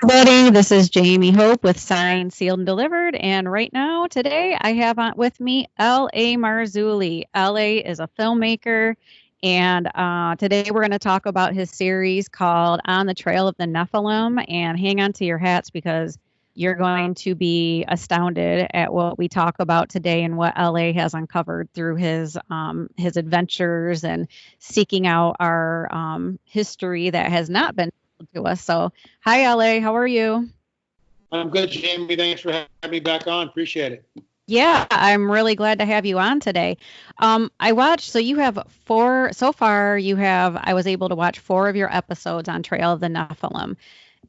Everybody, this is Jamie Hope with Signed, Sealed, and Delivered. And right now, today, I have on with me L.A. Marzulli. L.A. is a filmmaker, and today we're going to talk about his series called On the Trail of the Nephilim. And hang on to your hats because you're going to be astounded at what we talk about today and what L.A. has uncovered through his adventures and seeking out our history that has not been told to us. So, hi, LA. How are you? I'm good, Jamie. Thanks for having me back on. Appreciate it. Yeah, I'm really glad to have you on today. I watched, so you have so far, I was able to watch four of your episodes on Trail of the Nephilim,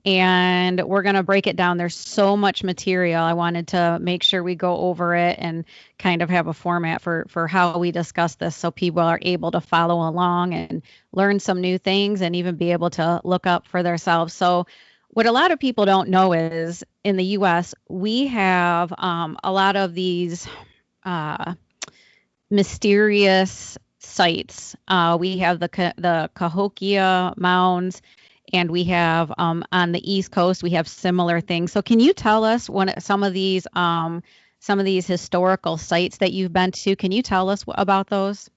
and we're going to break it down. There's so much material. I wanted to make sure we go over it and kind of have a format for how we discuss this so people are able to follow along and learn some new things and even be able to look up for themselves. So, what a lot of people don't know is in the US, we have a lot of these uh, mysterious sites. We have the Cahokia Mounds, and we have on the East Coast we have similar things. So can you tell us some of these historical sites that you've been to? Can you tell us about those?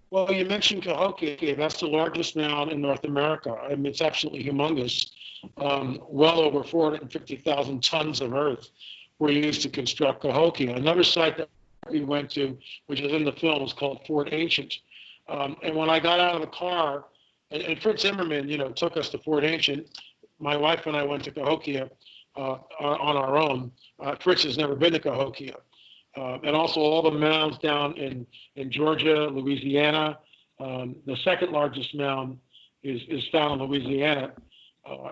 Well, you mentioned Cahokia. That's the largest mound in North America. I mean, it's absolutely humongous. Well over 450,000 tons of earth were used to construct Cahokia. Another site that we went to, which is in the film, is called Fort Ancient. And when I got out of the car, and Fritz Zimmerman, took us to Fort Ancient. My wife and I went to Cahokia on our own. Fritz has never been to Cahokia. And also all the mounds down in Georgia, Louisiana. The second largest mound is found in Louisiana.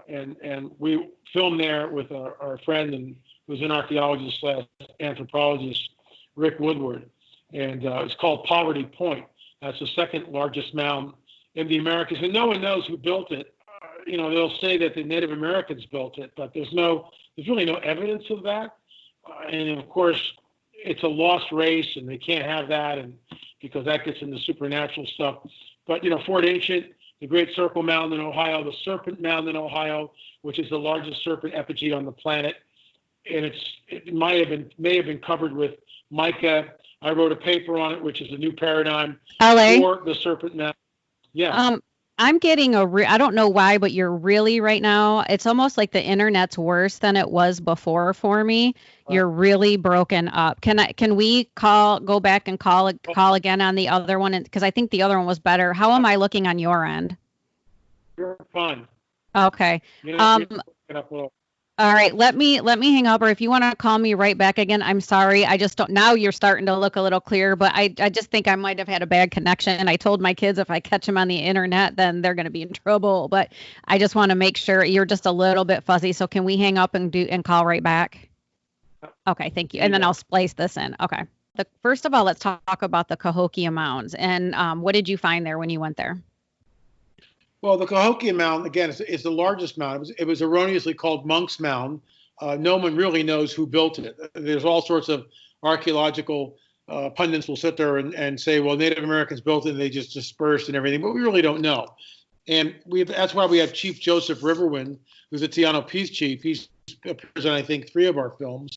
And we filmed there with our friend and who's an archaeologist / anthropologist, Rick Woodward. And it's called Poverty Point. That's the second largest mound in the Americas. And no one knows who built it. They'll say that the Native Americans built it, but there's really no evidence of that. And of course, it's a lost race, and they can't have that, and because that gets into supernatural stuff. But Fort Ancient, the Great Circle Mound in Ohio, the Serpent Mound in Ohio, which is the largest serpent effigy on the planet, and it may have been covered with mica. I wrote a paper on it, which is a new paradigm LA. for the Serpent Mound. Yeah. I'm getting I don't know why, but you're really right now. It's almost like the internet's worse than it was before for me. You're really broken up. Can we go back and call again on the other one? Because I think the other one was better. How am I looking on your end? You're fine. Okay. All right, let me hang up, or if you want to call me right back again, I'm sorry. I just don't. Now you're starting to look a little clearer, but I just think I might have had a bad connection. I told my kids if I catch them on the internet, then they're going to be in trouble. But I just want to make sure you're just a little bit fuzzy. So can we hang up and call right back? Okay, thank you. And then I'll splice this in. Okay. First of all, let's talk about the Cahokia Mounds. And what did you find there when you went there? Well, the Cahokia Mound, again, is the largest mound. It was erroneously called Monk's Mound. No one really knows who built it. There's all sorts of archaeological pundits will sit there and say, well, Native Americans built it and they just dispersed and everything, but we really don't know. And that's why we have Chief Joseph Riverwind, who's a Tiano Peace Chief. He's appears in, I think, 3 of our films.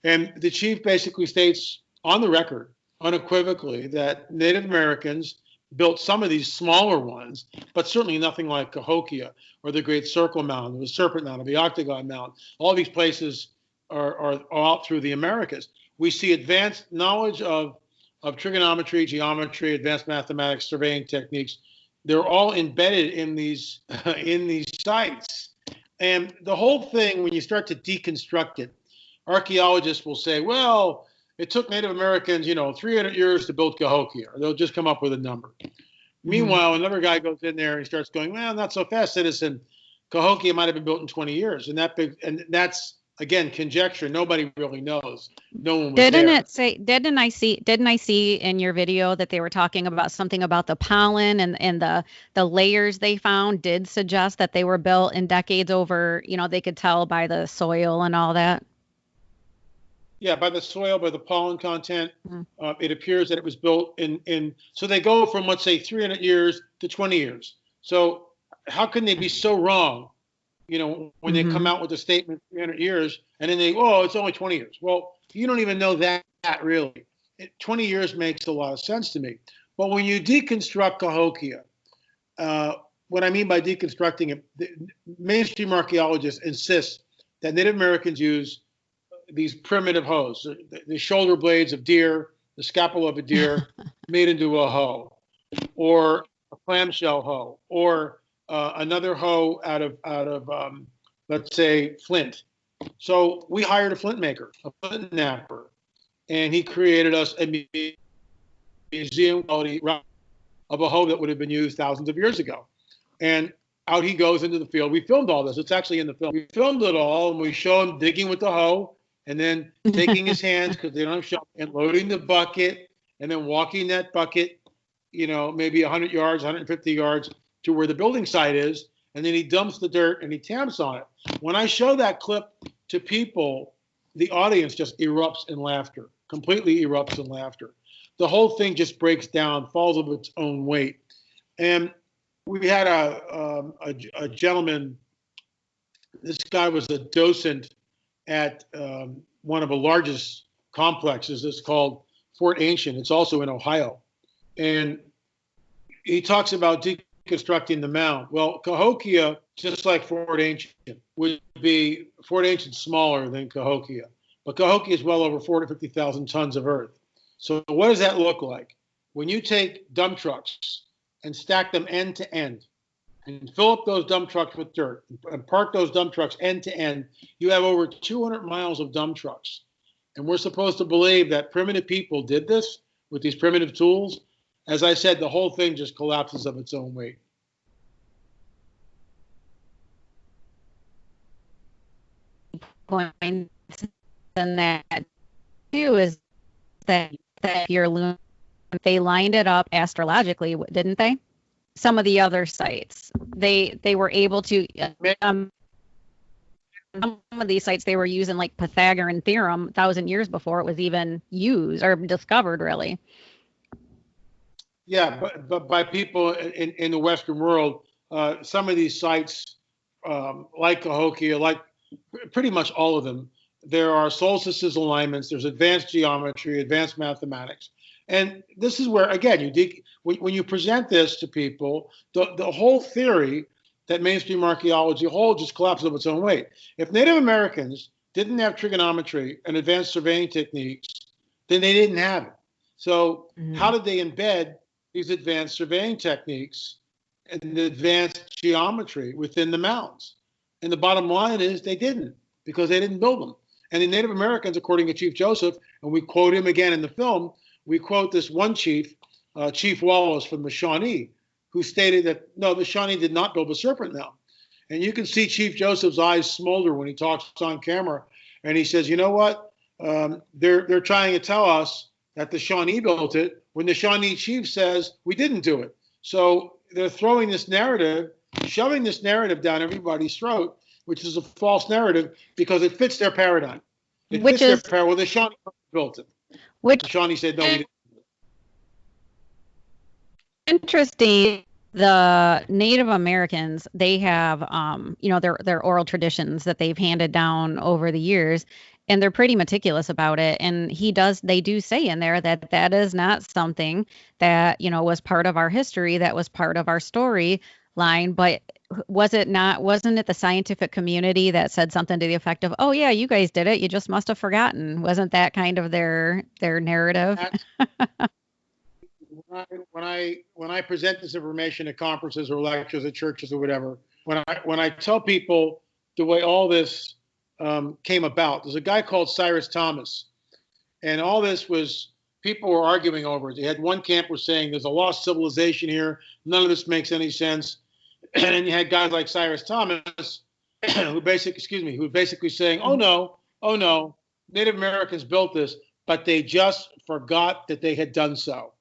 And the chief basically states on the record, unequivocally, that Native Americans built some of these smaller ones, but certainly nothing like Cahokia or the Great Circle Mound, or the Serpent Mound, or the Octagon Mound. All these places are out through the Americas. We see advanced knowledge of trigonometry, geometry, advanced mathematics, surveying techniques. They're all embedded in these sites. And the whole thing, when you start to deconstruct it, archaeologists will say, well, it took Native Americans, 300 years to build Cahokia, or they'll just come up with a number. Meanwhile, another guy goes in there and he starts going, well, not so fast, citizen. Cahokia might have been built in 20 years. And that's, again, conjecture. Nobody really knows. No one was Didn't I see in your video that they were talking about something about the pollen and the layers they found did suggest that they were built in decades over, they could tell by the soil and all that? Yeah, by the soil, by the pollen content, it appears that it was built so they go from, let's say, 300 years to 20 years. So how can they be so wrong, when they come out with a statement 300 years, and then it's only 20 years. Well, you don't even know that really. 20 years makes a lot of sense to me. But when you deconstruct Cahokia, what I mean by deconstructing it, the mainstream archaeologists insist that Native Americans use these primitive hoes, the shoulder blades of deer, the scalpel of a deer made into a hoe, or a clamshell hoe, or another hoe out of let's say flint. So we hired a flint maker, a flint knapper, and he created us a museum quality of a hoe that would have been used thousands of years ago. And out he goes into the field. We filmed all this. It's actually in the film. We filmed it all, and we show him digging with the hoe, and then taking his hands, because they don't have shovel, and loading the bucket, and then walking that bucket, maybe 100 yards, 150 yards to where the building site is, and then he dumps the dirt and he tamps on it. When I show that clip to people, the audience just erupts in laughter, completely erupts in laughter. The whole thing just breaks down, falls of its own weight. And we had a gentleman, this guy was a docent at one of the largest complexes. It's called Fort Ancient. It's also in Ohio. And he talks about deconstructing the mound. Well, Cahokia, just like Fort Ancient, would be Fort Ancient smaller than Cahokia. But Cahokia is well over 450,000 tons of earth. So what does that look like? When you take dump trucks and stack them end to end, and fill up those dump trucks with dirt, and park those dump trucks end to end, you have over 200 miles of dump trucks. And we're supposed to believe that primitive people did this with these primitive tools. As I said, the whole thing just collapses of its own weight. Point in that too is that your they lined it up astrologically, didn't they? Some of the other sites, they were able to. Some of these sites they were using like Pythagorean theorem 1,000 years before it was even used or discovered, really. Yeah, but by people in the Western world, some of these sites, like Cahokia, like pretty much all of them, there are solstices alignments. There's advanced geometry, advanced mathematics. And this is where, again, when you present this to people, the whole theory that mainstream archaeology holds just collapses of its own weight. If Native Americans didn't have trigonometry and advanced surveying techniques, then they didn't have it. So how did they embed these advanced surveying techniques and the advanced geometry within the mounds? And the bottom line is they didn't, because they didn't build them. And the Native Americans, according to Chief Joseph, and we quote him again in the film, we quote this one chief, Chief Wallace from the Shawnee, who stated that, no, the Shawnee did not build a serpent mound. And you can see Chief Joseph's eyes smolder when he talks on camera. And he says, you know what? They're trying to tell us that the Shawnee built it when the Shawnee chief says we didn't do it. So they're throwing this narrative, shoving this narrative down everybody's throat, which is a false narrative because it fits their paradigm. Well, the Shawnee built it. The Shawnee said, no, we didn't. Interesting. The Native Americans, they have, their oral traditions that they've handed down over the years, and they're pretty meticulous about it. And they do say in there that is not something that, was part of our history, that was part of our storyline. But wasn't it the scientific community that said something to the effect of, oh yeah, you guys did it, you just must have forgotten? Wasn't that kind of their narrative? When I present this information at conferences or lectures at churches or whatever, when I tell people the way all this came about, there's a guy called Cyrus Thomas, and all this was, people were arguing over it. They had one camp was saying there's a lost civilization here, none of this makes any sense. And you had guys like Cyrus Thomas, who basically saying, oh no, Native Americans built this, but they just forgot that they had done so.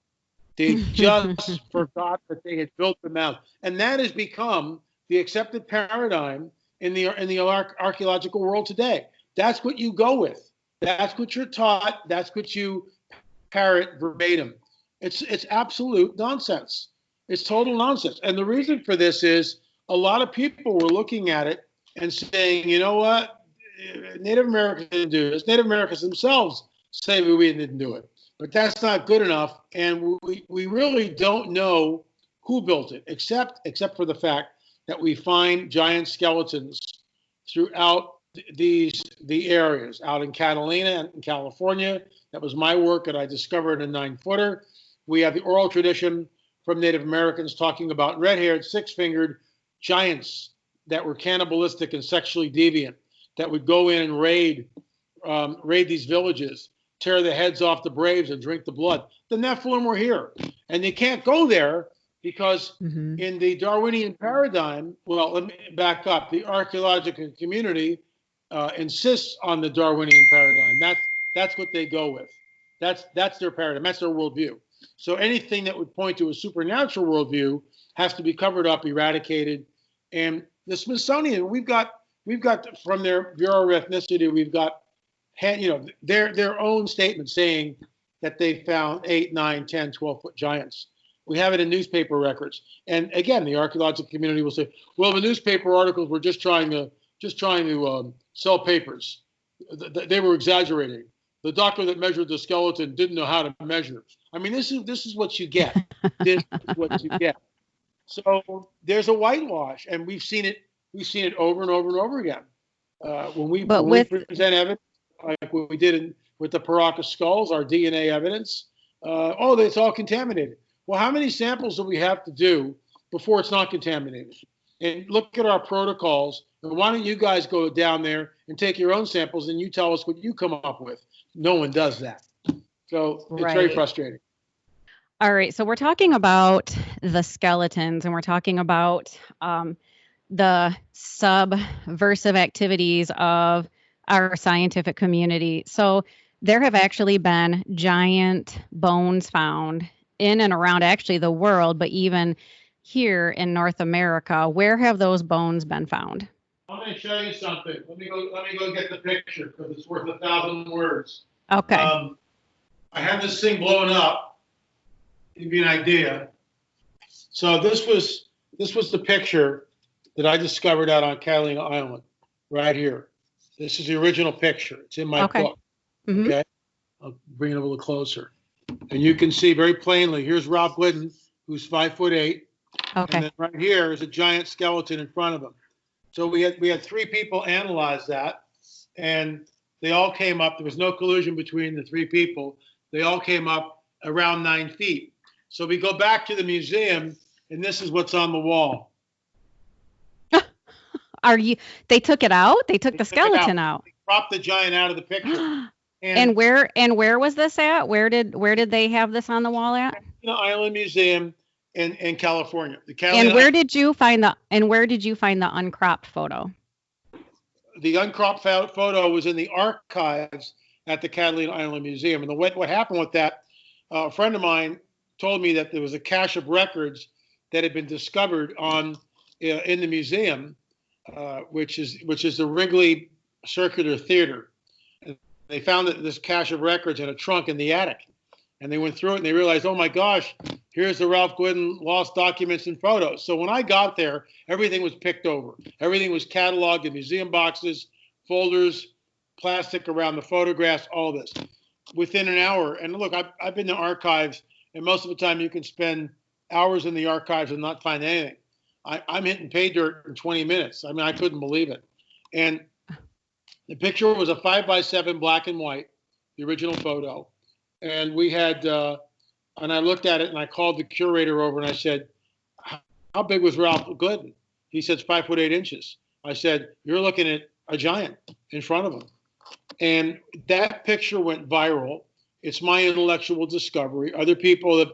They just forgot that they had built the mound. And that has become the accepted paradigm in the archaeological world today. That's what you go with. That's what you're taught. That's what you parrot verbatim. It's absolute nonsense. It's total nonsense. And the reason for this is a lot of people were looking at it and saying, you know what, Native Americans didn't do this. Native Americans themselves say we didn't do it. But that's not good enough, and we really don't know who built it, except for the fact that we find giant skeletons throughout the areas, out in Catalina and California. That was my work, and I discovered a 9-footer. We have the oral tradition from Native Americans talking about red-haired, six-fingered giants that were cannibalistic and sexually deviant, that would go in and raid these villages, tear the heads off the braves and drink the blood. The Nephilim were here, and they can't go there because in the Darwinian paradigm, well, let me back up. The archaeological community insists on the Darwinian paradigm. That's what they go with. That's their paradigm. That's their worldview. So anything that would point to a supernatural worldview has to be covered up, eradicated. And the Smithsonian, we've got from their Bureau of Ethnicity, we've got their own statement saying that they found 8, 9, 10, 12-foot giants. We have it in newspaper records. And again, the archaeological community will say, well, the newspaper articles were just trying to sell papers. They were exaggerating. The doctor that measured the skeleton didn't know how to measure. I mean, this is what you get. This is what you get. So there's a whitewash, and we've seen it over and over and over again. When we present evidence, like what we did with the Paracas skulls, our DNA evidence, it's all contaminated. Well, how many samples do we have to do before it's not contaminated? And look at our protocols. And why don't you guys go down there and take your own samples and you tell us what you come up with? No one does that. So it's very frustrating. All right. So we're talking about the skeletons, and we're talking about the subversive activities of our scientific community. So there have actually been giant bones found in and around actually the world, but even here in North America. Where have those bones been found? I'm going to show you something. Let me go get the picture because it's worth 1,000 words. Okay. I had this thing blown up. Give you an idea. So this was the picture that I discovered out on Catalina Island, right here. This is the original picture. It's in my book. Mm-hmm. Okay. I'll bring it a little closer, and you can see very plainly. Here's Ralph Glidden, who's 5'8". Okay. And then right here is a giant skeleton in front of him. So we had 3 people analyze that, and they all came up. There was no collusion between the 3 people. They all came up around 9 feet. So we go back to the museum, and this is what's on the wall. They took it out? They took the skeleton out. They cropped the giant out of the picture. And where was this at? Where did they have this on the wall at? Island Museum in California. And where did you find the uncropped photo? The uncropped photo was in the archives at the Catalina Island Museum. And what happened with that? A friend of mine told me that there was a cache of records that had been discovered in the museum, which is the Wrigley Circular Theater. And they found this cache of records in a trunk in the attic. And they went through it and they realized, oh my gosh, here's the Ralph Glidden lost documents and photos. So when I got there, everything was picked over. Everything was cataloged in museum boxes, folders, plastic around the photographs, all this. Within an hour, and look, I've been to archives, and most of the time you can spend hours in the archives and not find anything. I'm hitting pay dirt in 20 minutes. I mean, I couldn't believe it. And the picture was a 5x7 black and white, the original photo. And we had, and I looked at it and I called the curator over and I said, how big was Ralph Glidden? He said, 5'8". I said, you're looking at a giant in front of him. And that picture went viral. It's my intellectual discovery. Other people have,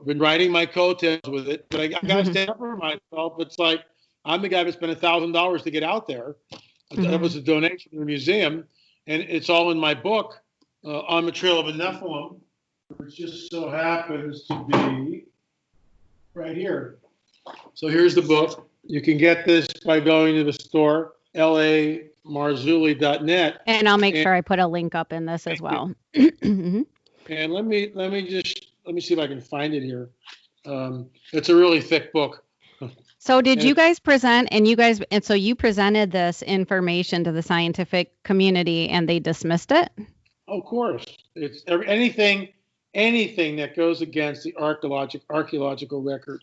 been riding my coattails with it, but I got to stand up for myself. It's like, I'm the guy that spent $1,000 to get out there. Mm-hmm. That was a donation to the museum. And it's all in my book. On the Trail of the Nephilim, which just so happens to be right here. So here's the book. You can get this by going to the store, lamarzulli.net. And I'll make sure I put a link up in this as well. Mm-hmm. And let me see if I can find it here. It's a really thick book. So did And you guys present and so you presented this information to the scientific community and they dismissed it? of course, it's anything that goes against the archaeological record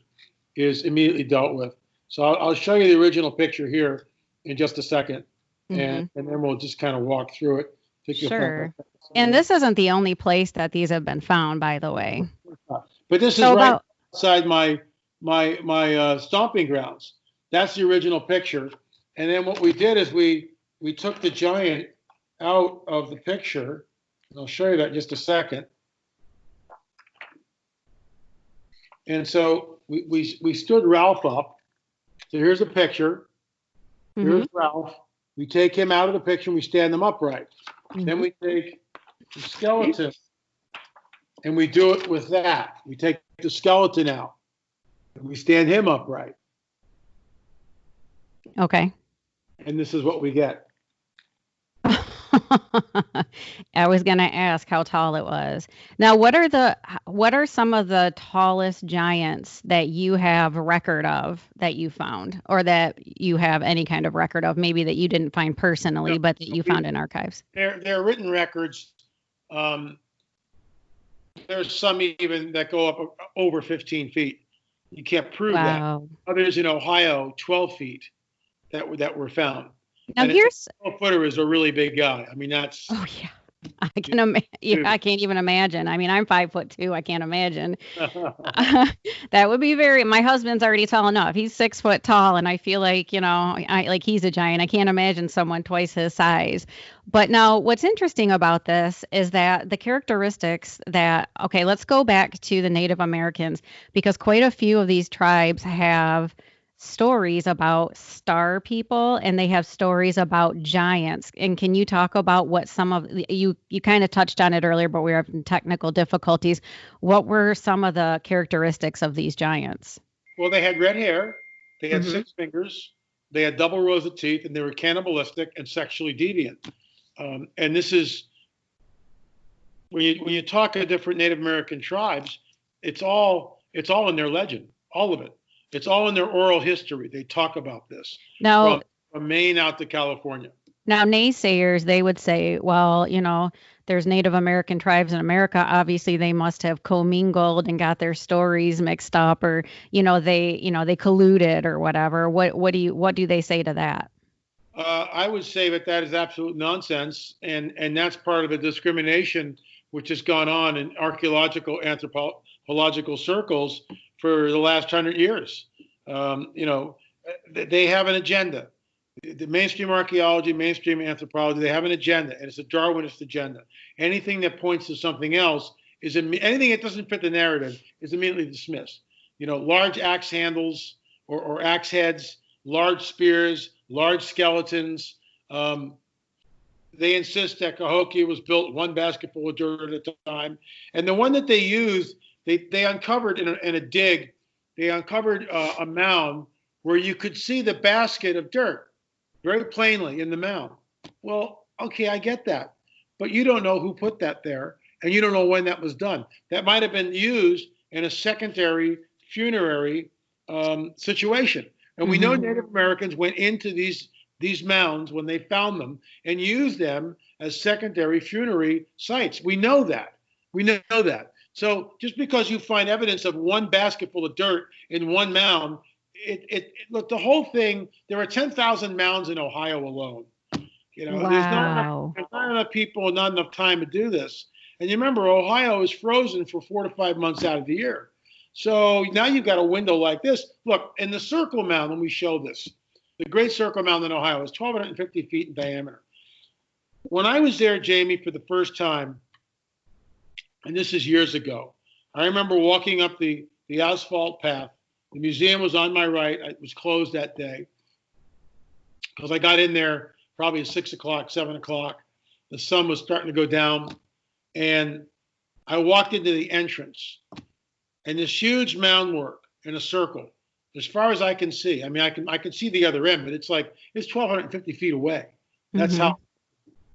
is immediately dealt with. So I'll show you the original picture here in just a second, Hmm. and then we'll just kind of walk through it. Think you'll find Sure. And this isn't the only place that these have been found, by the way. But this is So right about outside my stomping grounds. That's the original picture. And then what we did is we took the giant out of the picture. I'll show you that in just a second. And so we stood Ralph up. So here's a picture. Mhm. Here's Ralph. We take him out of the picture and we stand them upright. Mhm. Then we take the skeleton and we do it with that. We take the skeleton out and we stand him upright. Okay. And this is what we get. I was going to ask how tall it was. Now, what are some of the tallest giants that you have record of that you found, or that you have any kind of record of, maybe that you didn't find personally, No, but that you found in archives? They're written records. There's some even that go up over 15 feet. You can't prove Wow. that. Others in Ohio, 12 feet that were found. Now And here's a 12-footer is a really big guy. I mean, that's Oh yeah. I can I can't even imagine. I mean, I'm 5'2". I can't imagine. That would be my husband's already tall enough. He's 6 foot tall, and I feel like, like he's a giant. I can't imagine someone twice his size. But now what's interesting about this is that the characteristics okay, let's go back to the Native Americans, because quite a few of these tribes have stories about star people and they have stories about giants. And can you talk about what some of you kind of touched on it earlier, but we were having technical difficulties. What were some of the characteristics of these giants? well, they had red hair, they had Hmm. 6 fingers, they had double rows of teeth, and they were cannibalistic and sexually deviant. And this is when you talk to different Native American tribes, it's all in their legend, all of it. It's all in their oral history. They talk about this Now, from Maine out to California. naysayers, they would say, well, there's Native American tribes in America. Obviously, they must have commingled and got their stories mixed up, or they colluded or whatever. What do they say to that? I would say that is absolute nonsense, and that's part of the discrimination which has gone on in archaeological anthropological circles for the last 100 years. They have an agenda. The mainstream archaeology, mainstream anthropology, they have an agenda, and it's a Darwinist agenda. Anything that points to something else anything that doesn't fit the narrative is immediately dismissed. Large axe handles or axe heads, large spears, large skeletons. They insist that Cahokia was built one basketful of dirt at a time. And the one that they used, they uncovered in a dig, they uncovered a mound where you could see the basket of dirt very plainly in the mound. Well, okay, I get that. But you don't know who put that there, and you don't know when that was done. That might have been used in a secondary funerary situation. And we know Native Americans went into these mounds when they found them and used them as secondary funerary sites. We know that. We know that. So just because you find evidence of one basket full of dirt in one mound, look, the whole thing, there are 10,000 mounds in Ohio alone. Wow. There's not enough people and not enough time to do this. And you remember, Ohio is frozen for 4 to 5 months out of the year. So now you've got a window like this. Look, in the Circle Mound, when we show this, the Great Circle Mound in Ohio is 1,250 feet in diameter. When I was there, Jamie, for the first time, and this is years ago, I remember walking up the asphalt path. The museum was on my right. It was closed that day because I got in there probably at 6 o'clock, 7 o'clock. The sun was starting to go down. And I walked into the entrance. And this huge mound work in a circle, as far as I can see. I mean, I can see the other end, but it's 1,250 feet away. That's how.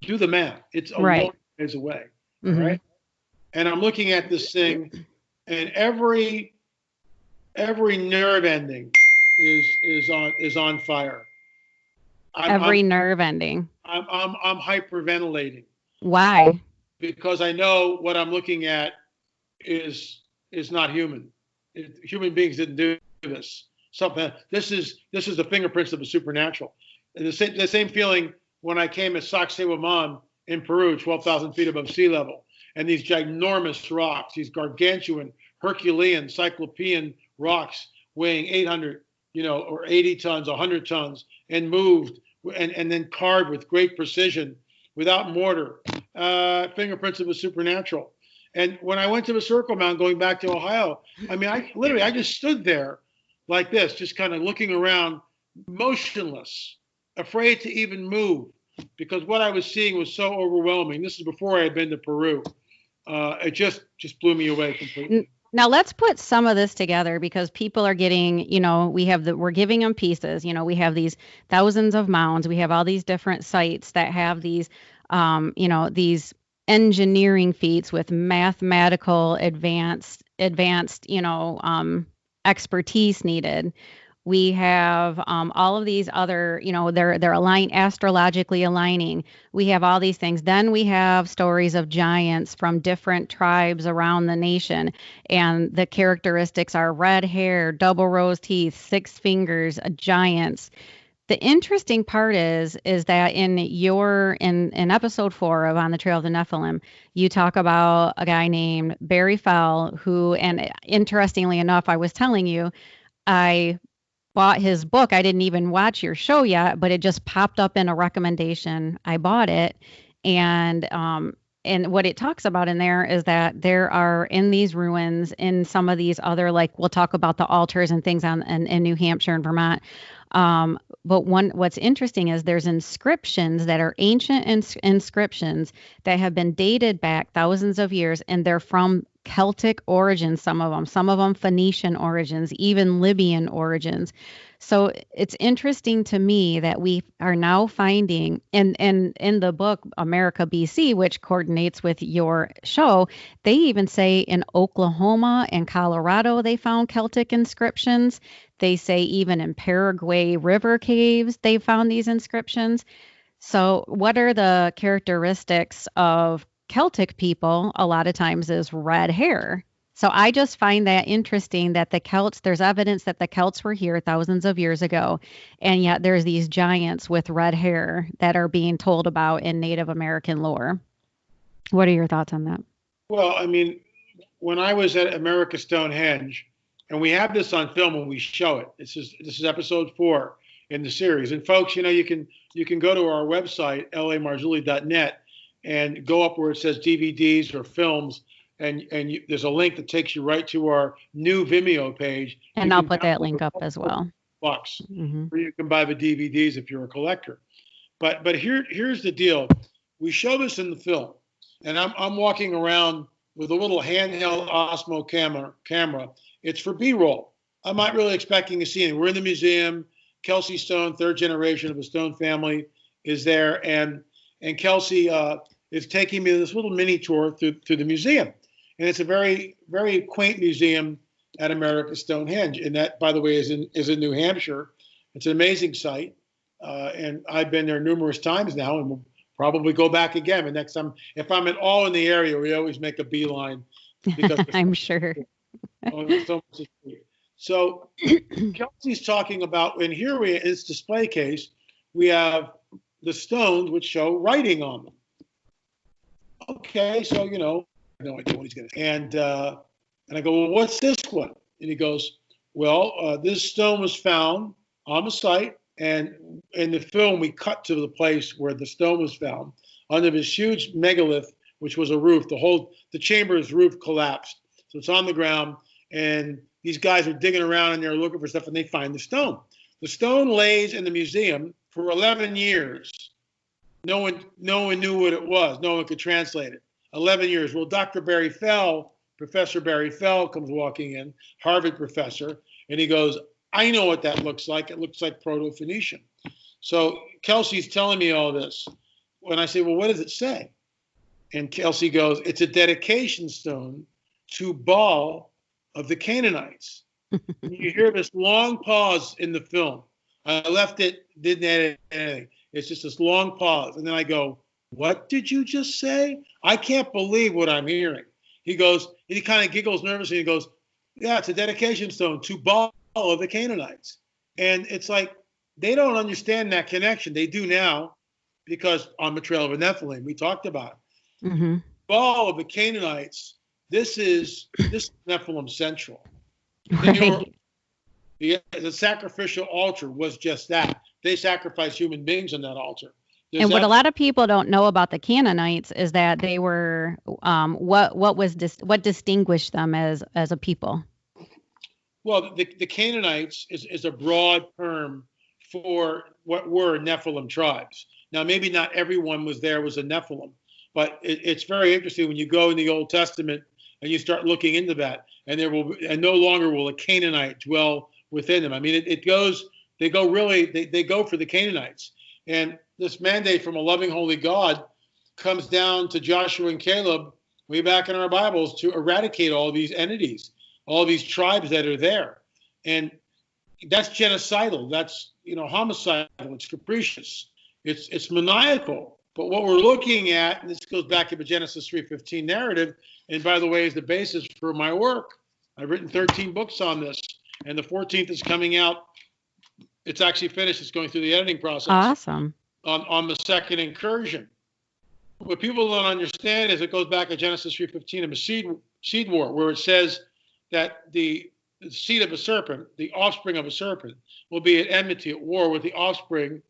Do the math. It's a long ways away. All right. And I'm looking at this thing, and every nerve ending is on fire. Every nerve ending. I'm hyperventilating. Why? Because I know what I'm looking at is not human. Human beings didn't do this. This is the fingerprints of the supernatural. And the same feeling when I came at Sacsayhuaman in Peru, 12,000 feet above sea level, and these ginormous rocks, these gargantuan, Herculean, Cyclopean rocks weighing 800, or 80 tons, 100 tons, and moved and then carved with great precision, without mortar. Fingerprints of the supernatural. And when I went to the Circle Mound, going back to Ohio, I just stood there like this, just kind of looking around, motionless, afraid to even move, because what I was seeing was so overwhelming. This is before I had been to Peru. It just blew me away completely. Now let's put some of this together, because people are getting, we're giving them pieces. We have these thousands of mounds. We have all these different sites that have these, these engineering feats with mathematical advanced, expertise needed. We have all of these other, they're astrologically aligning. We have all these things. Then we have stories of giants from different tribes around the nation. And the characteristics are red hair, double rows teeth, 6 fingers, giants. The interesting part is that in episode 4 of On the Trail of the Nephilim, you talk about a guy named Barry Fell, who, and interestingly enough, I was telling you, I bought his book. I didn't even watch your show yet, but it just popped up in a recommendation. I bought it. And what it talks about in there is that there are, in these ruins, in some of these other, like we'll talk about the altars and things in New Hampshire and Vermont. But what's interesting is there's inscriptions that are ancient inscriptions that have been dated back thousands of years, and they're from Celtic origins, some of them Phoenician origins, even Libyan origins. So it's interesting to me that we are now finding, in the book America BC, which coordinates with your show, they even say in Oklahoma and Colorado they found Celtic inscriptions. They say even in Paraguay river caves they found these inscriptions. So what are the characteristics of Celtic people? A lot of times is red hair. So I just find that interesting that the Celts, there's evidence that the Celts were here thousands of years ago, and yet there's these giants with red hair that are being told about in Native American lore. What are your thoughts on that? Well, when I was at America Stonehenge, and we have this on film when we show it. This is episode 4 in the series. And folks, you can go to our website, lamarzulli.net, and go up where it says DVDs or films, and there's a link that takes you right to our new Vimeo page. And I'll put that link up as well. Bucks, where you can buy the DVDs if you're a collector. But here's the deal. We show this in the film, and I'm walking around with a little handheld Osmo camera. It's for B-roll. I'm not really expecting to see anything. We're in the museum. Kelsey Stone, 3rd generation of the Stone family, is there, and Kelsey is taking me this little mini tour through the museum. And it's a very, very quaint museum at America Stonehenge. And that, by the way, is in New Hampshire. It's an amazing site. And I've been there numerous times now, and we'll probably go back again. And next time, if I'm at all in the area, we always make a beeline. I'm sure. So Kelsey's talking about, and here in its display case, we have the stones which show writing on them. Okay, so I have no idea what he's going to. And I go, well, what's this one? And he goes, well, this stone was found on the site, and in the film we cut to the place where the stone was found under this huge megalith, which was a roof. The chamber's roof collapsed, so it's on the ground, and these guys are digging around and they're looking for stuff, and they find the stone. The stone lays in the museum for 11 years. No one knew what it was. No one could translate it. 11 years. Well, Professor Barry Fell comes walking in, Harvard professor, and he goes, I know what that looks like. It looks like Proto-Phoenician. So Kelsey's telling me all this. When I say, well, what does it say? And Kelsey goes, it's a dedication stone to Baal of the Canaanites. You hear this long pause in the film. I left it, didn't edit anything. It's just this long pause. And then I go, what did you just say? I can't believe what I'm hearing. He goes, and he kind of giggles nervously. He goes, yeah, it's a dedication stone to Baal of the Canaanites. And it's like, they don't understand that connection. They do now because on the trail of a Nephilim, we talked about it. Mm-hmm. Baal of the Canaanites, this is Nephilim central. Right. The sacrificial altar was just that. They sacrificed human beings on that altar. And what a lot of people don't know about the Canaanites is that they were what distinguished them as a people. Well, the Canaanites is a broad term for what were Nephilim tribes. Now, maybe not everyone was a Nephilim, but it's very interesting when you go in the Old Testament and you start looking into that, and no longer will a Canaanite dwell within them. I mean, they go for the Canaanites. And this mandate from a loving, holy God comes down to Joshua and Caleb way back in our Bibles to eradicate all these entities, all these tribes that are there. And that's genocidal. That's, homicidal. It's capricious. It's maniacal. But what we're looking at, and this goes back to the Genesis 3:15 narrative, and by the way, is the basis for my work. I've written 13 books on this, and the 14th is coming out. It's actually finished. It's going through the editing process. Awesome. On the second incursion. What people don't understand is it goes back to Genesis 3:15 of the seed war, where it says that the seed of a serpent, the offspring of a serpent, will be at enmity, at war with the offspring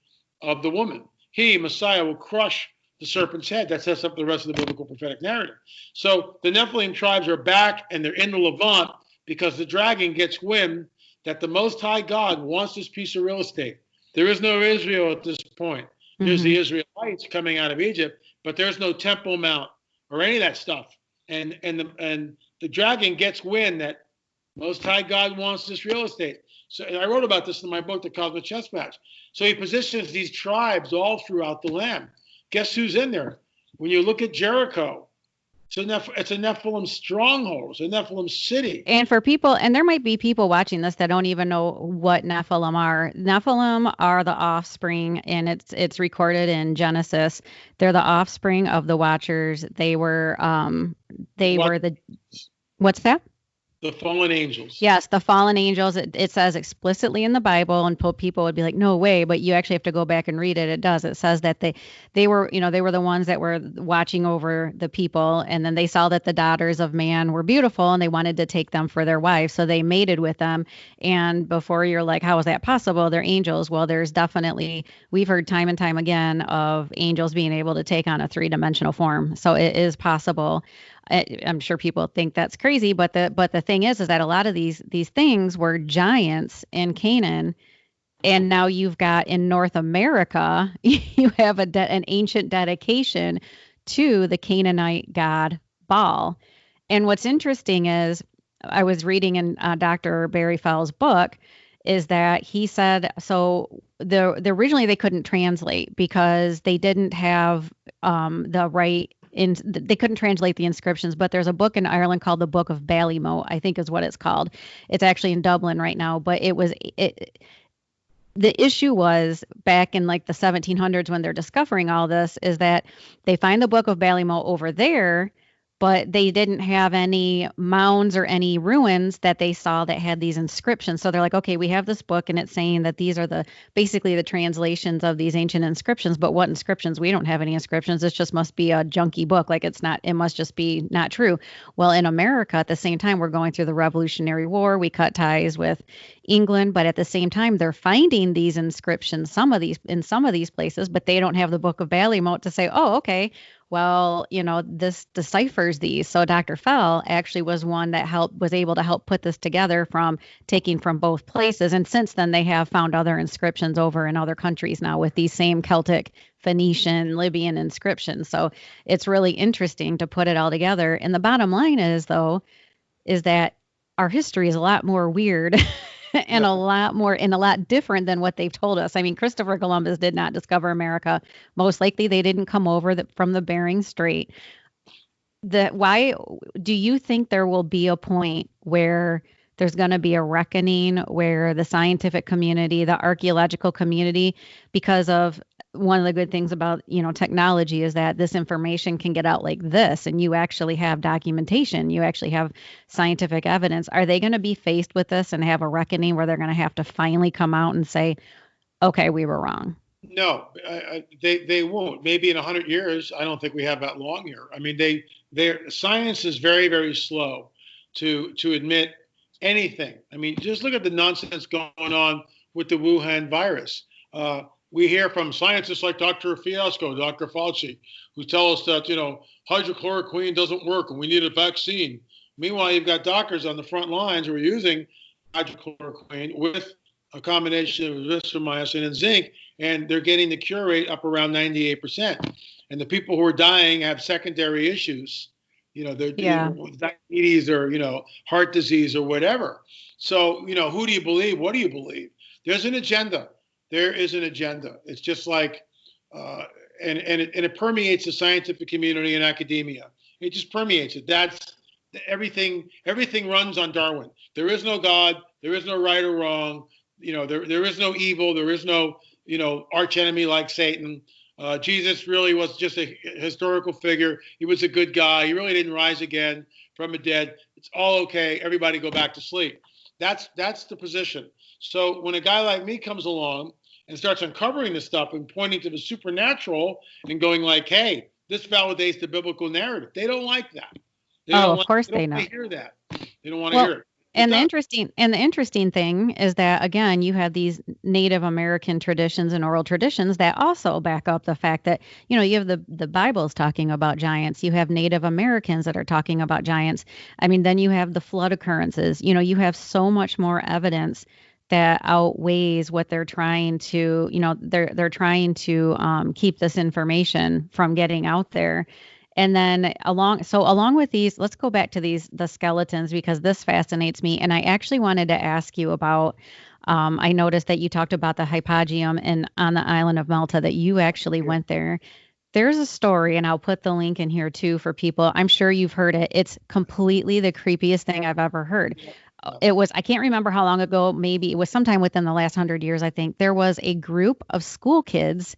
of the woman. He, Messiah, will crush the serpent's head. That sets up the rest of the biblical prophetic narrative. So the Nephilim tribes are back, and they're in the Levant because the dragon gets wind that the Most High God wants this piece of real estate. There is no Israel at this point. There's the Israelites coming out of Egypt, but there's no Temple Mount or any of that stuff. And the dragon gets wind that Most High God wants this real estate. So I wrote about this in my book, The Cosmic Chess Match. So he positions these tribes all throughout the land. Guess who's in there? When you look at Jericho, it's a Nephilim stronghold. It's a Nephilim city. And for people, and there might be people watching this that don't even know what Nephilim are. Nephilim are the offspring, and it's recorded in Genesis. They're the offspring of the Watchers. They were what's that? The fallen angels. Yes, the fallen angels. It says explicitly in the Bible, and people would be like, "No way!" But you actually have to go back and read it. It does. It says that they were the ones that were watching over the people, and then they saw that the daughters of man were beautiful, and they wanted to take them for their wives, so they mated with them. And before you're like, "How is that possible?" They're angels. Well, we've heard time and time again of angels being able to take on a 3-dimensional form, so it is possible. I'm sure people think that's crazy, but the thing is that a lot of these things were giants in Canaan, and now you've got in North America, you have an ancient dedication to the Canaanite god Baal. And what's interesting is I was reading in Dr. Barry Fell's book is that he said so originally they couldn't translate because they didn't have the right. They couldn't translate the inscriptions, but there's a book in Ireland called the Book of Ballymote, I think is what it's called. It's actually in Dublin right now, but the issue was back in like the 1700s when they're discovering all this is that they find the Book of Ballymote over there, but they didn't have any mounds or any ruins that they saw that had these inscriptions. So they're like, okay, we have this book and it's saying that these are basically the translations of these ancient inscriptions, but what inscriptions? We don't have any inscriptions. This just must be a junky book. Like it must just be not true. Well, in America at the same time, we're going through the Revolutionary War. We cut ties with England, but at the same time, they're finding these inscriptions, in some of these places, but they don't have the Book of Ballymote to say, oh, okay, well, this deciphers these. So Dr. Fell actually was one that was able to help put this together from taking from both places. And since then, they have found other inscriptions over in other countries now with these same Celtic, Phoenician, Libyan inscriptions. So it's really interesting to put it all together. And the bottom line is that our history is a lot more weird and a lot different than what they've told us. I mean, Christopher Columbus did not discover America. Most likely they didn't come over from the Bering Strait. Why do you think there will be a point where there's going to be a reckoning where the scientific community, the archaeological community, because of one of the good things about, technology is that this information can get out like this, and you actually have documentation, you actually have scientific evidence. Are they going to be faced with this and have a reckoning where they're going to have to finally come out and say, okay, we were wrong? No, they won't. Maybe in 100 years. I don't think we have that long here. I mean, science is very, very slow to admit anything. I mean, just look at the nonsense going on with the Wuhan virus. We hear from scientists like Dr. Fiasco, Dr. Fauci, who tell us that, hydrochloroquine doesn't work and we need a vaccine. Meanwhile, you've got doctors on the front lines who are using hydrochloroquine with a combination of azithromycin and zinc, and they're getting the cure rate up around 98%. And the people who are dying have secondary issues, they're diabetes or, heart disease or whatever. So, who do you believe? What do you believe? There's an agenda. There is an agenda. It's just like, and it permeates the scientific community and academia. It just permeates it. That's everything. Everything runs on Darwin. There is no God. There is no right or wrong. There is no evil. There is no, arch enemy like Satan. Jesus really was just a historical figure. He was a good guy. He really didn't rise again from the dead. It's all okay. Everybody go back to sleep. That's the position. So when a guy like me comes along and starts uncovering this stuff and pointing to the supernatural and going like, hey, this validates the biblical narrative, they don't like that. Of course they don't know. want to hear that. They don't want to hear it. And the interesting thing is that, again, you have these Native American traditions and oral traditions that also back up the fact that, you have the Bible's talking about giants. You have Native Americans that are talking about giants. I mean, then you have the flood occurrences. You have so much more evidence that outweighs what they're trying to, they're trying to keep this information from getting out there. And then along with these, let's go back to the skeletons, because this fascinates me. And I actually wanted to ask you about, I noticed that you talked about the hypogeum and on the island of Malta, that you actually went there. There's a story, and I'll put the link in here too for people. I'm sure you've heard it. It's completely the creepiest thing I've ever heard. It was, I can't remember how long ago, maybe it was sometime within the last 100 years, I think. There was a group of school kids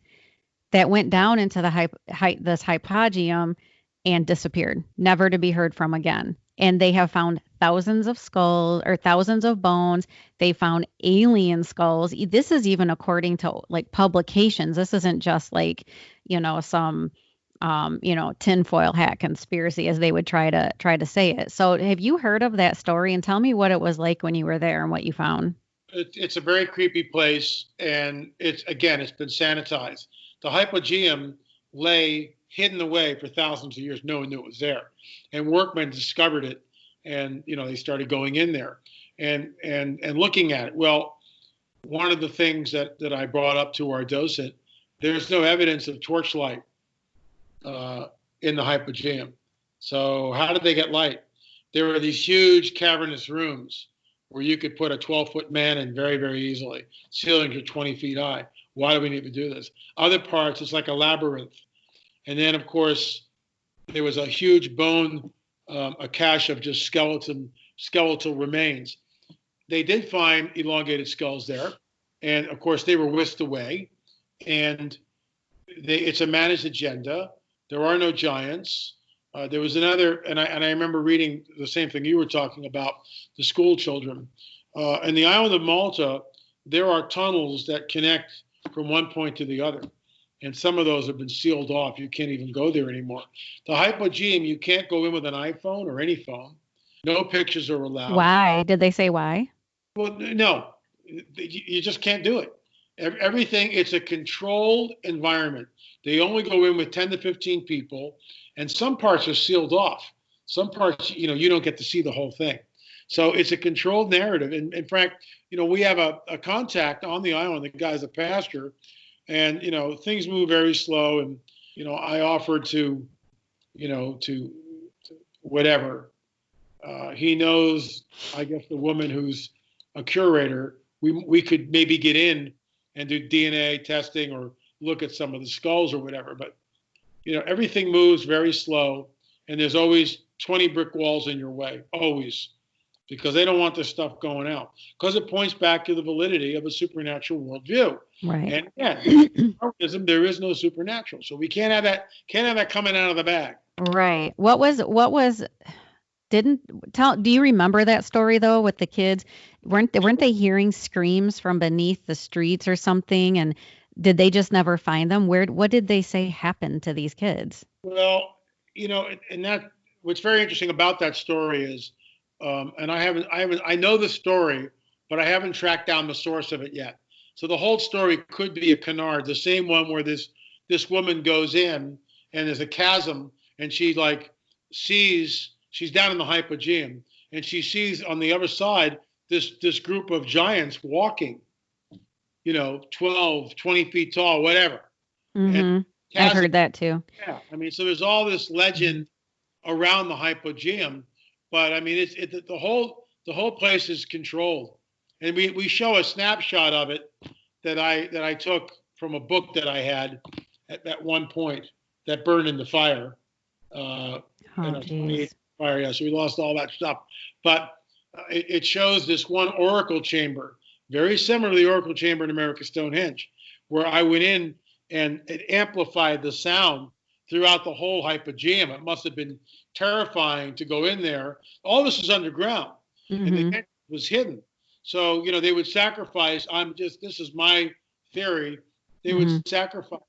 that went down into this hypogeum and disappeared, never to be heard from again. And they have found thousands of skulls or thousands of bones. They found alien skulls. This is even according to like publications. This isn't just like, some tinfoil hat conspiracy, as they would try to say it. So have you heard of that story? And tell me what it was like when you were there and what you found. It's a very creepy place, and it's been sanitized. The hypogeum lay hidden away for thousands of years. No one knew it was there, and workmen discovered it, and they started going in there and looking at it. Well, one of the things that I brought up to our docent, there's no evidence of torchlight in the hypogeum. So how did they get light? There were these huge cavernous rooms where you could put a 12-foot man in very, very easily. Ceilings are 20 feet high. Why do we need to do this? Other parts, it's like a labyrinth. And then, of course, there was a huge bone, a cache of just skeletal remains. They did find elongated skulls there. And, of course, they were whisked away. And it's a managed agenda. There are no giants. There was another, and I remember reading the same thing you were talking about, the school children. In the island of Malta, there are tunnels that connect from one point to the other. And some of those have been sealed off. You can't even go there anymore. The hypogeum, you can't go in with an iPhone or any phone. No pictures are allowed. Why? Did they say why? Well, no. You just can't do it. Everything, it's a controlled environment. They only go in with 10 to 15 people, and some parts are sealed off. Some parts, you don't get to see the whole thing. So it's a controlled narrative. And in fact, we have a contact on the island. The guy's a pastor, and, things move very slow. And, I offered to whatever. He knows, I guess, the woman who's a curator. We could maybe get in and do DNA testing or look at some of the skulls or whatever. But, everything moves very slow, and there's always 20 brick walls in your way, always. because they don't want this stuff going out, because it points back to the validity of a supernatural worldview. Right. And again, in Darwinism, there is no supernatural, so we can't have that coming out of the bag. Right. Do you remember that story though with the kids? Weren't they hearing screams from beneath the streets or something? And did they just never find them? What did they say happened to these kids? Well, and that what's very interesting about that story is, and I know the story, but I haven't tracked down the source of it yet. So the whole story could be a canard, the same one where this woman goes in and there's a chasm, and she she's down in the hypogeum, and she sees on the other side this group of giants walking, 12, 20 feet tall, whatever. Mm-hmm. I've heard that too. Yeah, I mean, so there's all this legend around the hypogeum, but I mean, the whole place is controlled, and we show a snapshot of it that I took from a book that I had at one point that burned in the fire. Fire, yeah. So we lost all that stuff, but it shows this one oracle chamber, very similar to the oracle chamber in America's Stonehenge, where I went in and it amplified the sound throughout the whole hypogeum. It must have been terrifying to go in there. All this is underground, and the entrance was hidden. So they would sacrifice. This is my theory. They would sacrifice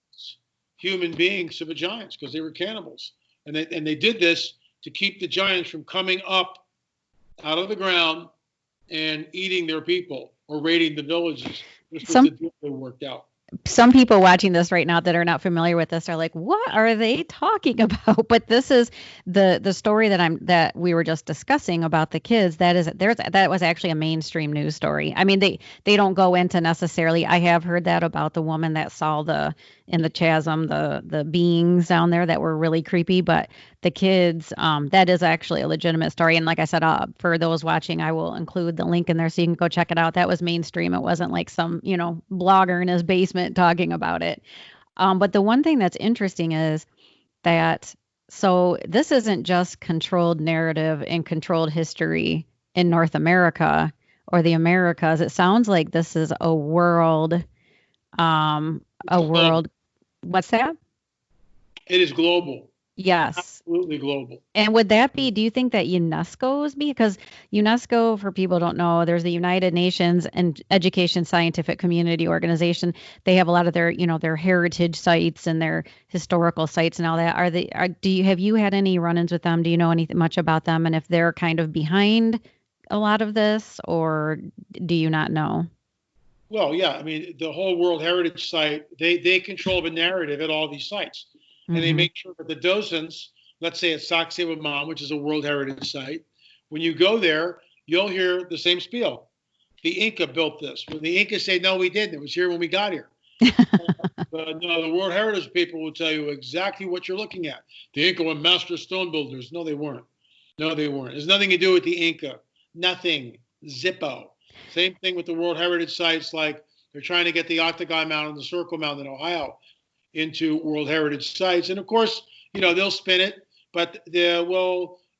human beings to the giants because they were cannibals, and they did this to keep the giants from coming up out of the ground and eating their people or raiding the villages. This was the deal they worked out. Some people watching this right now that are not familiar with this are like, what are they talking about? But this is the story that we were just discussing about the kids. That was actually a mainstream news story. I mean, they don't go into necessarily. I have heard that about the woman that saw in the chasm, the beings down there that were really creepy, but the kids, that is actually a legitimate story. And like I said, for those watching, I will include the link in there so you can go check it out. That was mainstream. It wasn't like some, blogger in his basement talking about it. But the one thing that's interesting is that, so this isn't just controlled narrative and controlled history in North America or the Americas. It sounds like this is a world, what's that? It is global. Yes. Absolutely global. And would that be, do you think that UNESCO's because UNESCO, for people who don't know, there's the United Nations and Education Scientific Community Organization. They have a lot of their, their heritage sites and their historical sites and all that. Have you had any run-ins with them? Do you know anything much about them? And if they're kind of behind a lot of this, or do you not know? Well, yeah. I mean, the whole World Heritage Site, they control the narrative at all these sites. And they make sure that the docents, let's say at Sacsayhuaman, which is a World Heritage Site, when you go there, you'll hear the same spiel. The Inca built this. When the Inca say, no, we didn't. It was here when we got here. But no, the World Heritage people will tell you exactly what you're looking at. The Inca were master stone builders. No, they weren't. There's nothing to do with the Inca. Nothing. Zippo. Same thing with the World Heritage Sites, like they're trying to get the Octagon Mound and the Circle Mound in Ohio into World Heritage Sites. And of course, they'll spin it, but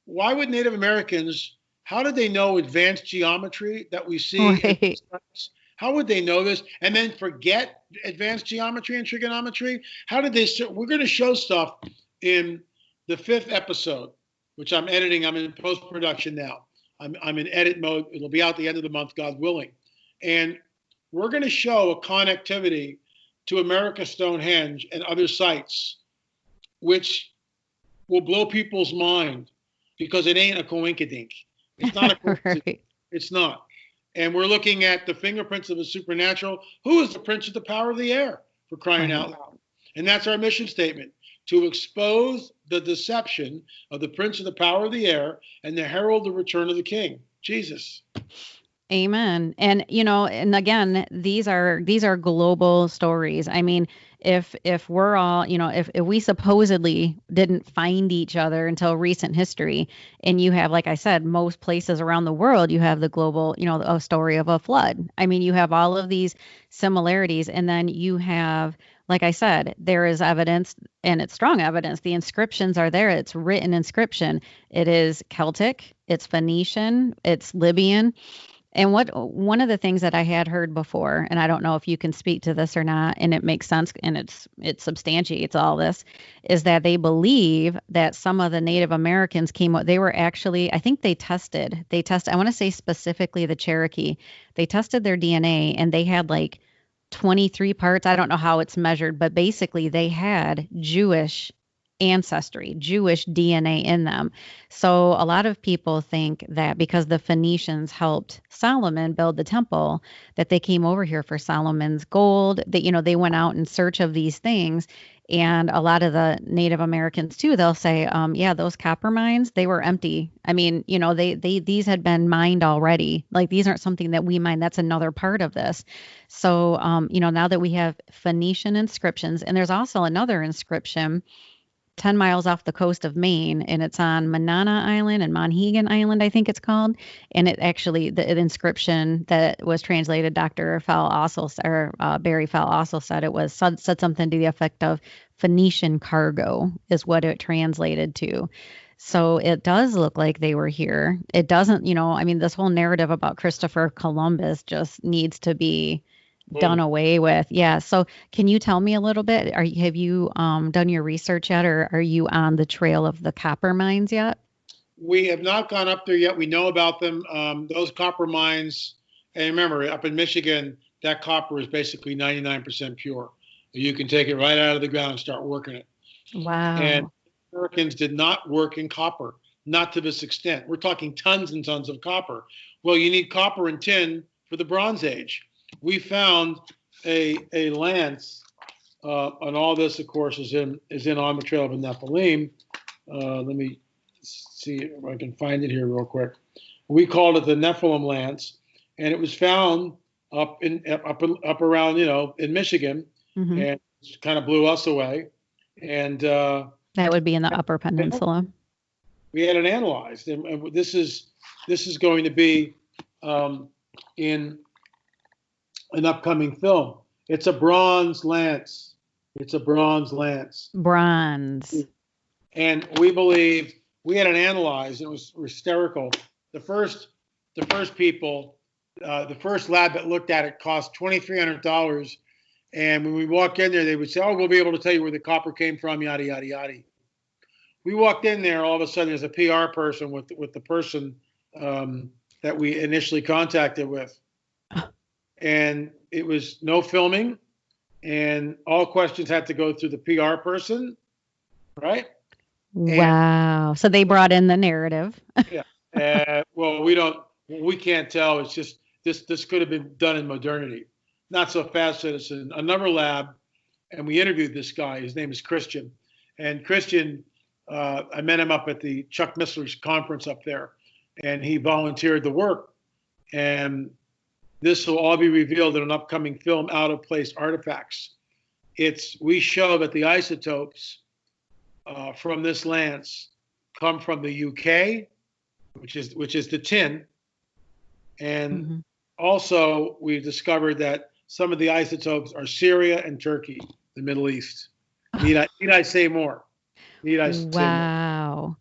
why would Native Americans, how did they know advanced geometry that we see? Right. How would they know this and then forget advanced geometry and trigonometry? How did they, we're going to show stuff in the 5th episode, which I'm editing. I'm in post-production now. I'm in edit mode. It'll be out the end of the month, God willing. And we're going to show a connectivity to America Stonehenge and other sites, which will blow people's mind because it ain't a coinkydink. It's not a coincidence. Right. It's not. And we're looking at the fingerprints of the supernatural. Who is the prince of the power of the air, for crying out loud? And that's our mission statement, to expose the deception of the prince of the power of the air and to herald the return of the king, Jesus. Amen. And, and again, these are global stories. I mean, if we're all, if we supposedly didn't find each other until recent history, and you have, like I said, most places around the world, you have the global, a story of a flood. I mean, you have all of these similarities, and then you have, like I said, there is evidence, and it's strong evidence. The inscriptions are there. It's written inscription. It is Celtic, it's Phoenician, it's Libyan. And one of the things that I had heard before, and I don't know if you can speak to this or not, and it makes sense and it substantiates all this, is that they believe that some of the Native Americans they were actually, I think I want to say specifically the Cherokee, they tested their DNA and they had like 23 parts. I don't know how it's measured, but basically they had Jewish ancestry, Jewish DNA in them. So a lot of people think that because the Phoenicians helped Solomon build the temple, that they came over here for Solomon's gold, that, they went out in search of these things. And a lot of the Native Americans too, they'll say, yeah, those copper mines, they were empty. I mean, these had been mined already. Like, these aren't something that we mine. That's another part of this. So, now that we have Phoenician inscriptions, and there's also another inscription 10 miles off the coast of Maine, and it's on Manana Island and Monhegan Island, I think it's called. And it actually, the inscription that was translated, Dr. Fell also, or Barry Fell also said said something to the effect of Phoenician cargo is what it translated to. So it does look like they were here. It doesn't, I mean, this whole narrative about Christopher Columbus just needs to be done away with. Yeah. So can you tell me a little bit? Have you done your research yet, or are you on the trail of the copper mines yet? We have not gone up there yet. We know about them. Those copper mines, and remember, up in Michigan, that copper is basically 99% pure. You can take it right out of the ground and start working it. Wow. And Americans did not work in copper, not to this extent. We're talking tons and tons of copper. Well, you need copper and tin for the Bronze Age. We found a lance, and all this, of course, is in on the trail of the Nephilim. Let me see if I can find it here real quick. We called it the Nephilim lance, and it was found up around, in Michigan, and it kind of blew us away. And that would be in the Upper Peninsula. We had it analyzed, and this is going to be in an upcoming film. It's a bronze lance. Bronze. And we believe we had it analyzed. It was hysterical. The first people, the first lab that looked at it cost $2,300. And when we walk in there, they would say, "Oh, we'll be able to tell you where the copper came from, yada yada yada." We walked in there. All of a sudden, there's a PR person with the person that we initially contacted with. And it was no filming, and all questions had to go through the PR person, right? Wow. So they brought in the narrative. Yeah. Well, we can't tell. It's just this could have been done in modernity. Not so fast, citizen. Another lab, and we interviewed this guy. His name is Christian. And Christian, I met him up at the Chuck Missler's conference up there, and he volunteered to work. And this will all be revealed in an upcoming film, Out of Place Artifacts. We show that the isotopes from this lance come from the UK, which is the tin, and also we've discovered that some of the isotopes are Syria and Turkey, the Middle East. Need I say more? Wow.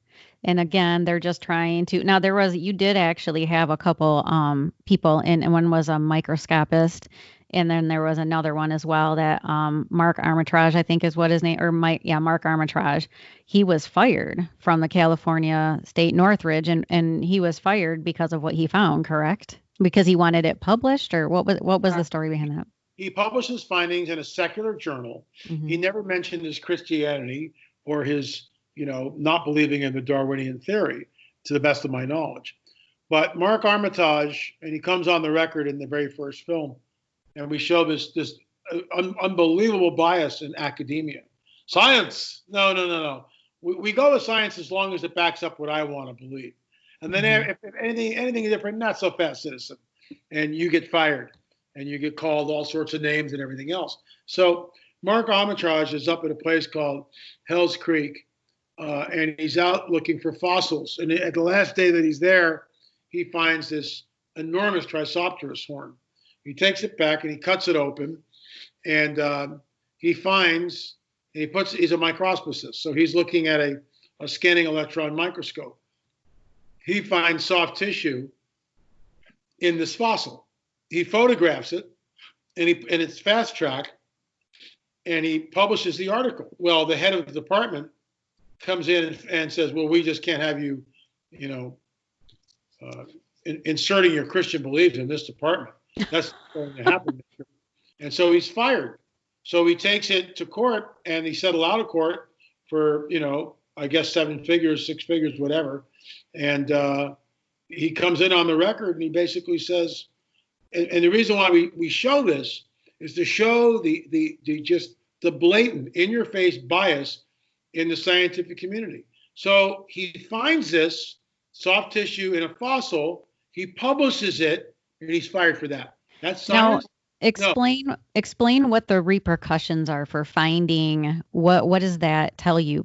And again, they're just trying to. Now, you did actually have a couple people, and one was a microscopist, and then there was another one as well that Mark Armitage, I think is what his name, or Mark Armitage. He was fired from the California State Northridge, and he was fired because of what he found, correct? Because he wanted it published, or what was the story behind that? He published his findings in a secular journal. He never mentioned his Christianity or his not believing in the Darwinian theory, to the best of my knowledge. But Mark Armitage, and he comes on the record in the very first film, and we show this unbelievable bias in academia. Science, no. We go with science as long as it backs up what I want to believe. And then if anything different, not so fast, citizen. And you get fired, and you get called all sorts of names and everything else. So Mark Armitage is up at a place called Hell's Creek, and he's out looking for fossils. And at the last day that he's there, he finds this enormous Triceratops horn. He takes it back and he cuts it open, and he finds, he's a microscopist, so he's looking at a scanning electron microscope. He finds soft tissue in this fossil. He photographs it, and it's fast track, and he publishes the article. Well, the head of the department comes in and says, well, we just can't have you, inserting your Christian beliefs in this department. That's going to happen. And so he's fired. So he takes it to court, and he settled out of court for, I guess 7 figures, 6 figures, whatever. And he comes in on the record, and he basically says, and the reason why we show this is to show the blatant, in-your-face bias in the scientific community. So he finds this soft tissue in a fossil, he publishes it, and he's fired for that. That's science. Now, explain what the repercussions are for finding. What does that tell you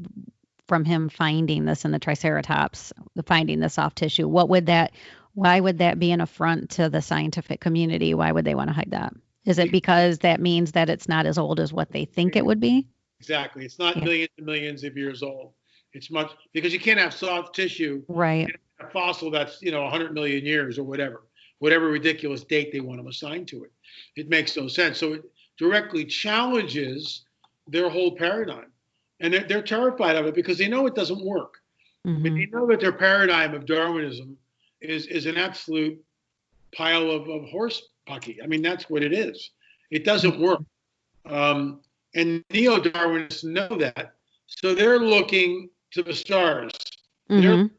from him finding this in the Triceratops, finding the soft tissue? Why would that be an affront to the scientific community? Why would they want to hide that? Is it because that means that it's not as old as what they think it would be? Exactly. It's not millions and millions of years old. It's much, because you can't have soft tissue, right? In a fossil that's 100 million years or whatever ridiculous date they want to assign to it. It makes no sense. So it directly challenges their whole paradigm, and they're terrified of it because they know it doesn't work. Mm-hmm. But they know that their paradigm of Darwinism is an absolute pile of horse pucky. I mean, that's what it is. It doesn't work. And neo-Darwinists know that. So they're looking to the stars. Mm-hmm. They're looking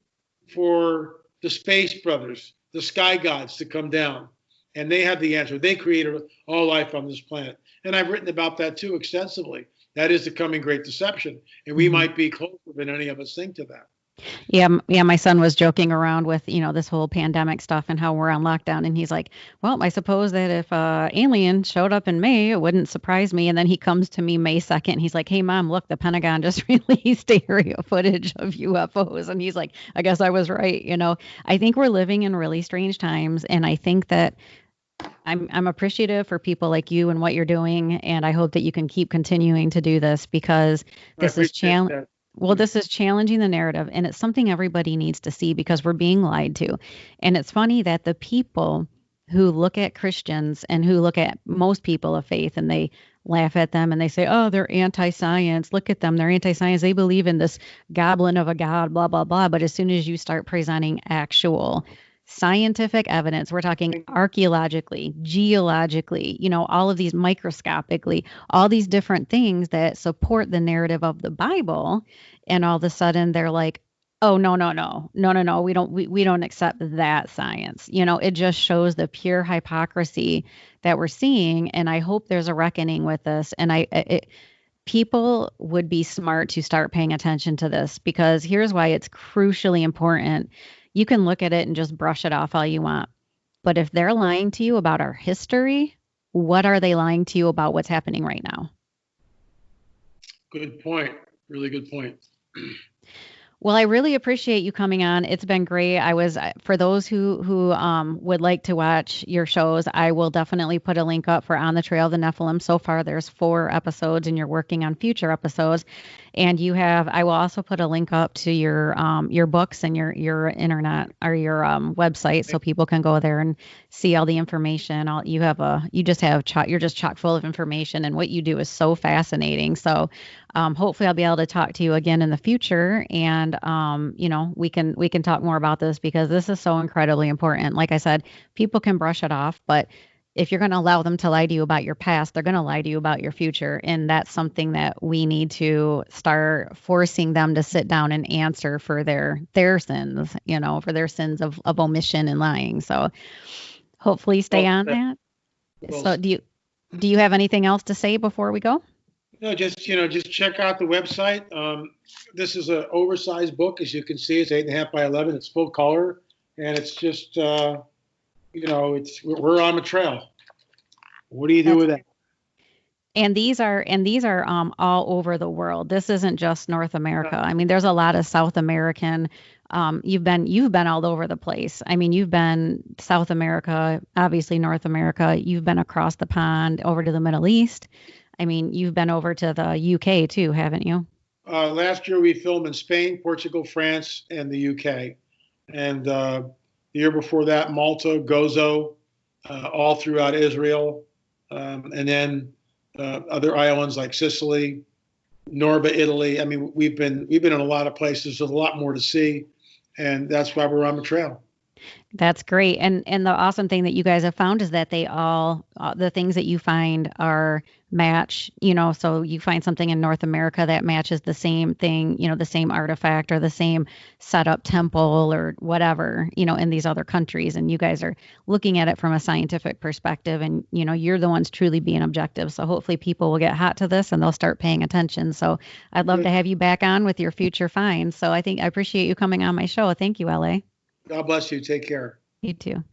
for the space brothers, the sky gods, to come down. And they have the answer. They created all life on this planet. And I've written about that too extensively. That is the coming great deception. And we might be closer than any of us think to that. Yeah. My son was joking around with, this whole pandemic stuff and how we're on lockdown. And he's like, well, I suppose that if alien showed up in May, it wouldn't surprise me. And then he comes to me May 2nd. And he's like, hey, Mom, look, the Pentagon just released aerial footage of UFOs. And he's like, I guess I was right. I think we're living in really strange times. And I think that I'm appreciative for people like you and what you're doing. And I hope that you can keep continuing to do this, because this is challenging. Well, this is challenging the narrative, and it's something everybody needs to see because we're being lied to. And it's funny that the people who look at Christians and who look at most people of faith and they laugh at them and they say, oh, they're anti-science. Look at them. They're anti-science. They believe in this goblin of a god, blah, blah, blah. But as soon as you start presenting actual scientific evidence, we're talking archaeologically, geologically, all of these microscopically, all these different things that support the narrative of the Bible. And all of a sudden they're like, oh, no, we don't accept that science. It just shows the pure hypocrisy that we're seeing. And I hope there's a reckoning with this. And people would be smart to start paying attention to this, because here's why it's crucially important. You can look at it and just brush it off all you want. But if they're lying to you about our history, what are they lying to you about what's happening right now? Good point. Really good point. Well, I really appreciate you coming on. It's been great. For those who would like to watch your shows, I will definitely put a link up for On the Trail of the Nephilim. So far, there's 4 episodes, and you're working on future episodes. And I will also put a link up to your books and your internet or your website, so people can go there and see all the information. You're just chock full of information, and what you do is so fascinating. So hopefully I'll be able to talk to you again in the future, and we can talk more about this, because this is so incredibly important. Like I said, people can brush it off, but if you're going to allow them to lie to you about your past, they're going to lie to you about your future. And that's something that we need to start forcing them to sit down and answer for their sins, for their sins of omission and lying. So hopefully stay on that. So do you have anything else to say before we go? No, just check out the website. This is an oversized book, as you can see. It's 8.5 by 11. It's full color, and it's just we're on the trail. What do you do with that? And these are all over the world. This isn't just North America. I mean, there's a lot of South American. You've been all over the place. I mean, you've been South America, obviously North America. You've been across the pond over to the Middle East. I mean, you've been over to the UK too, haven't you? Last year we filmed in Spain, Portugal, France, and the UK. And the year before that, Malta, Gozo, all throughout Israel, and then other islands like Sicily, Norba, Italy. I mean, we've been in a lot of places. There's a lot more to see, and that's why we're on the trail. That's great. And the awesome thing that you guys have found is that they all the things that you find are match, so you find something in North America that matches the same thing, the same artifact or the same setup temple or whatever, in these other countries. And you guys are looking at it from a scientific perspective, and you're the ones truly being objective. So hopefully people will get hot to this and they'll start paying attention. So I'd love to have you back on with your future finds. So I appreciate you coming on my show. Thank you, LA. God bless you. Take care. You too.